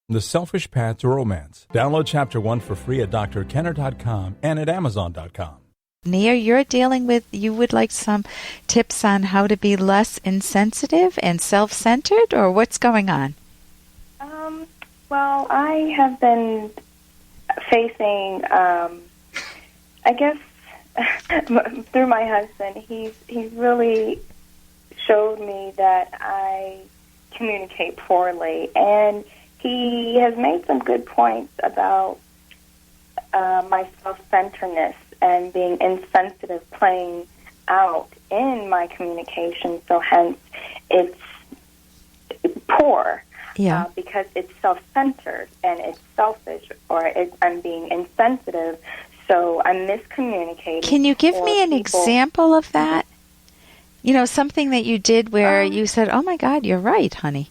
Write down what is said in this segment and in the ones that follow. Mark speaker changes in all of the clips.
Speaker 1: The Selfish Path to Romance. Download Chapter 1 for free at drkenner.com and at amazon.com.
Speaker 2: Nia, you're dealing with, you would like some tips on how to be less insensitive and self-centered, or what's going on?
Speaker 3: Well, I have been facing, I guess, through my husband, he's really showed me that I communicate poorly, and he has made some good points about my self-centeredness and being insensitive playing out in my communication, so hence it's poor.
Speaker 2: Yeah.
Speaker 3: Because it's self-centered and it's selfish, or I'm being insensitive, so I'm miscommunicating.
Speaker 2: Can you give me an example of that? You know, something that you did where you said, oh my God, you're right, honey.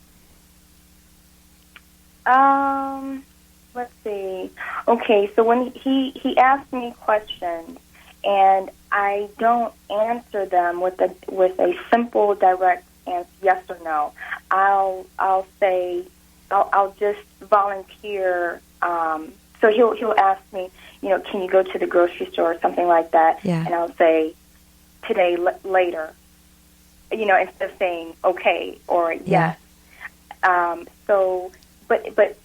Speaker 3: Let's see. Okay, so when he asked me questions and I don't answer them with a simple, direct answer, yes or no. I'll say I'll just volunteer. So he'll ask me, can you go to the grocery store or something like that?
Speaker 2: Yeah.
Speaker 3: And I'll say today, later. Instead of saying okay or yes. Yeah. But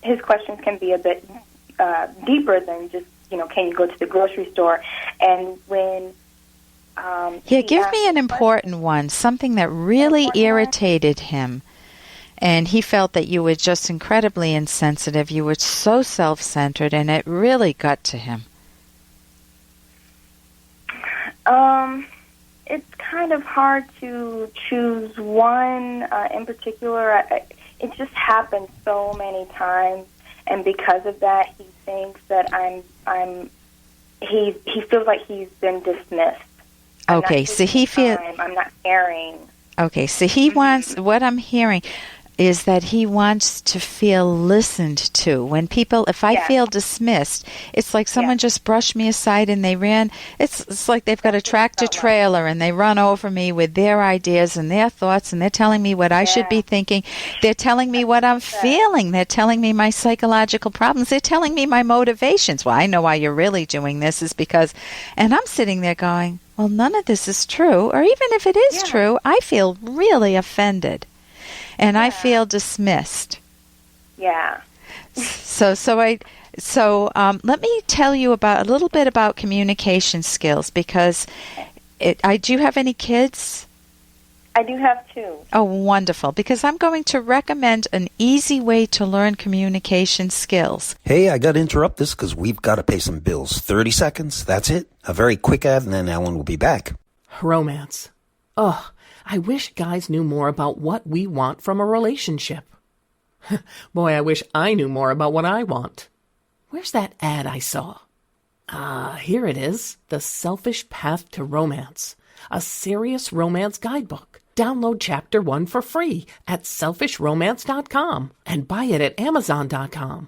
Speaker 3: his questions can be a bit deeper than just can you go to the grocery store? And when
Speaker 2: give me an important one, something that really irritated him. And he felt that you were just incredibly insensitive. You were so self-centered, and it really got to him.
Speaker 3: It's kind of hard to choose one in particular. It just happens so many times, and because of that, he thinks that he feels like he's been dismissed.
Speaker 2: Okay, so he feels
Speaker 3: I'm not caring.
Speaker 2: Okay, so he wants, what I'm hearing is that he wants to feel listened to. When people, if I feel dismissed, it's like someone just brushed me aside and they ran. It's like they've got a tractor trailer and they run over me with their ideas and their thoughts, and they're telling me what I should be thinking. They're telling me what I'm feeling. They're telling me my psychological problems. They're telling me my motivations. Well, I know why you're really doing this is because, and I'm sitting there going, well, none of this is true. Or even if it is true, I feel really offended. And I feel dismissed. Yeah. So let me tell you a little bit about communication skills, because do you have any kids?
Speaker 3: I do have 2.
Speaker 2: Oh, wonderful. Because I'm going to recommend an easy way to learn communication skills.
Speaker 4: Hey, I got to interrupt this because we've got to pay some bills. 30 seconds, that's it. A very quick ad, and then Ellen will be back.
Speaker 5: Romance. Ugh. I wish guys knew more about what we want from a relationship. Boy, I wish I knew more about what I want. Where's that ad I saw? Here it is. The Selfish Path to Romance. A serious romance guidebook. Download Chapter 1 for free at selfishromance.com and buy it at amazon.com.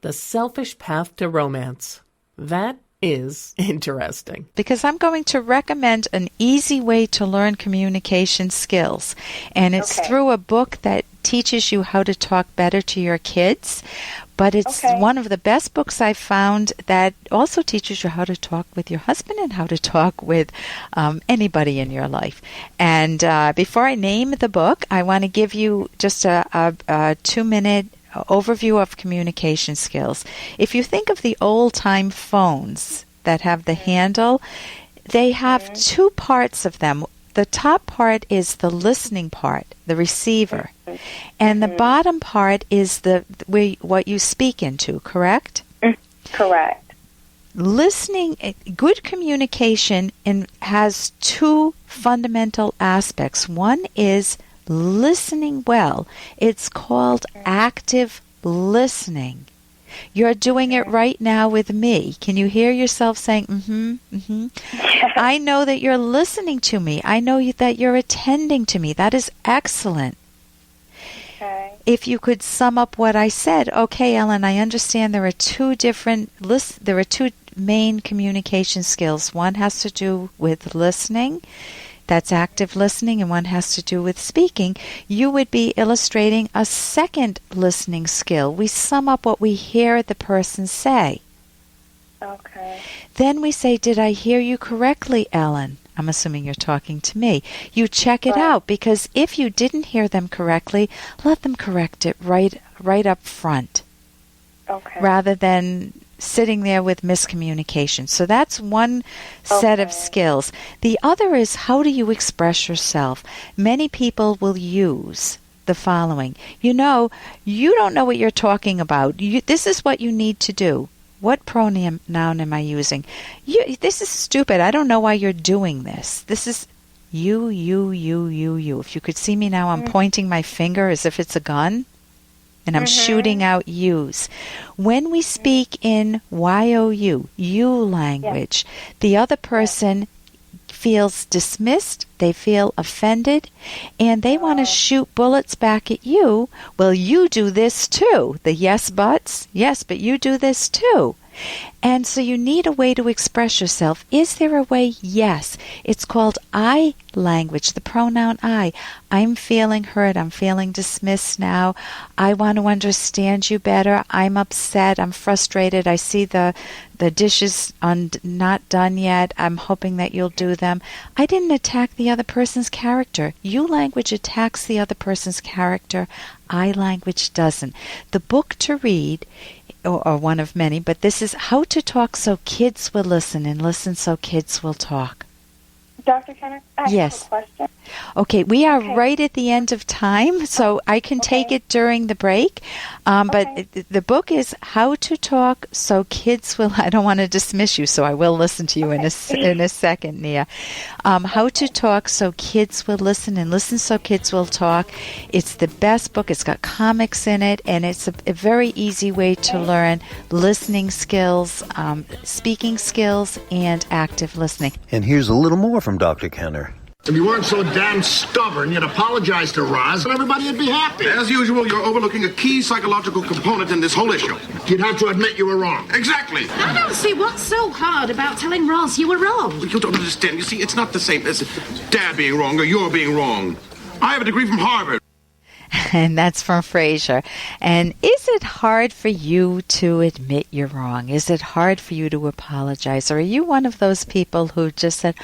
Speaker 5: The Selfish Path to Romance. That is interesting.
Speaker 2: Because I'm going to recommend an easy way to learn communication skills. And it's through a book that teaches you how to talk better to your kids. But it's one of the best books I've found that also teaches you how to talk with your husband and how to talk with anybody in your life. And before I name the book, I want to give you just a 2-minute overview of communication skills. If you think of the old-time phones that have the handle, they have 2 parts of them. The top part is the listening part, the receiver, and the bottom part is what you speak into, correct?
Speaker 3: Correct.
Speaker 2: Listening, good communication has 2 fundamental aspects. One is listening well. It's called active listening. You're doing it right now with me. Can you hear yourself saying,
Speaker 3: Yes.
Speaker 2: I know that you're listening to me. I know that you're attending to me. That is excellent.
Speaker 3: Okay.
Speaker 2: If you could sum up what I said, okay, Ellen, I understand there are 2 main communication skills. One has to do with listening, that's active listening and one has to do with speaking, you would be illustrating a second listening skill. We sum up what we hear the person say.
Speaker 3: Okay.
Speaker 2: Then we say, did I hear you correctly, Ellen? I'm assuming you're talking to me. You check it out, because if you didn't hear them correctly, let them correct it right up front.
Speaker 3: Okay.
Speaker 2: Rather than sitting there with miscommunication. So that's one set of skills. The other is, how do you express yourself? Many people will use the following. You don't know what you're talking about. This is what you need to do. What pronoun am I using? This is stupid. I don't know why you're doing this. This is you. If you could see me now, I'm pointing my finger as if it's a gun. And I'm shooting out yous. When we speak in YOU, you language, the other person feels dismissed, they feel offended, and they want to shoot bullets back at you. Well, you do this too. The yes buts, yes, but you do this too. And so you need a way to express yourself. Is there a way? Yes. It's called I language, the pronoun I. I'm feeling hurt. I'm feeling dismissed now. I want to understand you better. I'm upset. I'm frustrated. I see the dishes not done yet. I'm hoping that you'll do them. I didn't attack the other person's character. You language attacks the other person's character. I language doesn't. The book to read, or one of many, but this is How to Talk So Kids Will Listen, and Listen So Kids Will Talk.
Speaker 3: Dr. Kenner, I have a question.
Speaker 2: Okay, we are right at the end of time, so I can take it during the break. But the book is How to Talk So Kids Will... I don't want to dismiss you, so I will listen to you in a second, Nia. How to Talk So Kids Will Listen, and Listen So Kids Will Talk. It's the best book. It's got comics in it, and it's a very easy way to learn listening skills, speaking skills, and active listening.
Speaker 4: And here's a little more from Dr. Kenner.
Speaker 6: If you weren't so damn stubborn, you'd apologize to Roz and everybody would be happy.
Speaker 7: As usual, you're overlooking a key psychological component in this whole issue.
Speaker 6: You'd have to admit you were wrong.
Speaker 7: Exactly.
Speaker 8: I don't see what's so hard about telling Roz you were wrong.
Speaker 7: You don't understand. You see, it's not the same as Dad being wrong or you're being wrong. I have a degree from Harvard.
Speaker 2: And that's from Fraser. And is it hard for you to admit you're wrong? Is it hard for you to apologize? Or are you one of those people who just said,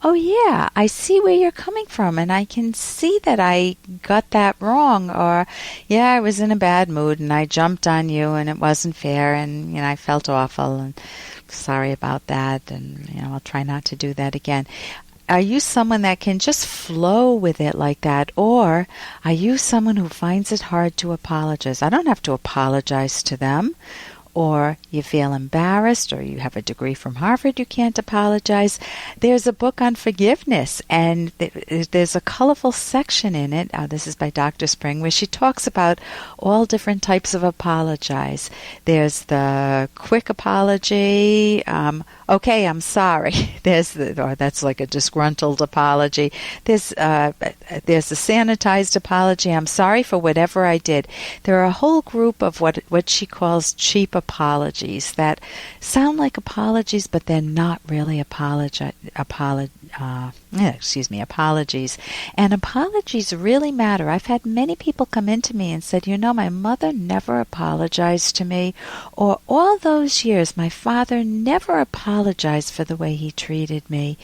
Speaker 2: oh yeah, I see where you're coming from, and I can see that I got that wrong, or yeah, I was in a bad mood and I jumped on you and it wasn't fair, and I felt awful and sorry about that, and I'll try not to do that again. Are you someone that can just flow with it like that, or are you someone who finds it hard to apologize? I don't have to apologize to them. Or you feel embarrassed, or you have a degree from Harvard, you can't apologize. There's a book on forgiveness, and there's a colorful section in it, this is by Dr. Spring, where she talks about all different types of apologize. There's the quick apology, okay, I'm sorry. That's like a disgruntled apology. There's a sanitized apology, I'm sorry for whatever I did. There are a whole group of what she calls cheap apologies that sound like apologies, but they're not really apologies. And apologies really matter. I've had many people come into me and said, my mother never apologized to me, or all those years my father never apologized for the way he treated me.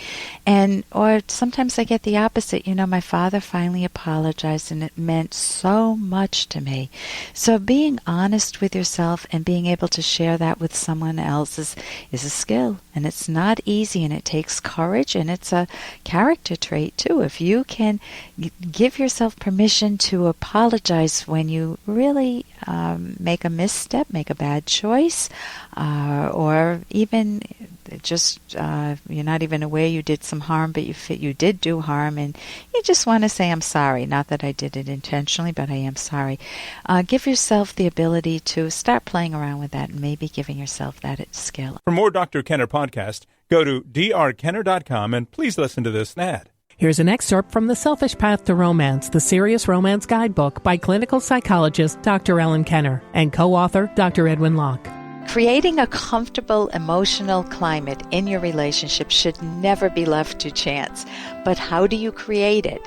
Speaker 2: Or sometimes I get the opposite. My father finally apologized and it meant so much to me. So being honest with yourself and being able to share that with someone else is a skill, and it's not easy, and it takes courage, and it's a character trait too. If you can give yourself permission to apologize when you really make a misstep, make a bad choice, or even just you're not even aware you did some harm, but you did do harm, and you just want to say, I'm sorry. Not that I did it intentionally, but I am sorry. Give yourself the ability to start playing around with that and maybe giving yourself that skill.
Speaker 1: For more Dr. Kenner podcast, go to drkenner.com and please listen to this ad.
Speaker 5: Here's an excerpt from The Selfish Path to Romance, the Serious Romance Guidebook by clinical psychologist Dr. Ellen Kenner and co-author Dr. Edwin Locke.
Speaker 2: Creating a comfortable emotional climate in your relationship should never be left to chance. But how do you create it?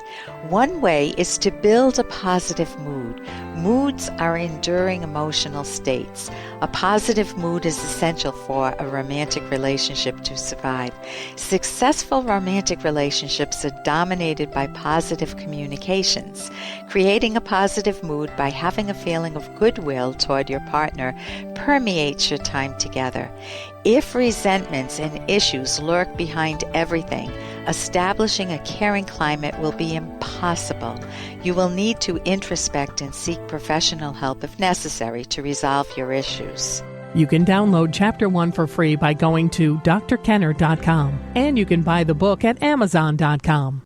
Speaker 2: One way is to build a positive mood. Moods are enduring emotional states. A positive mood is essential for a romantic relationship to survive. Successful romantic relationships are dominated by positive communications. Creating a positive mood by having a feeling of goodwill toward your partner permeates your time together. If resentments and issues lurk behind everything, establishing a caring climate will be impossible. You will need to introspect and seek professional help if necessary to resolve your issues.
Speaker 5: You can download Chapter 1 for free by going to drkenner.com, and you can buy the book at amazon.com.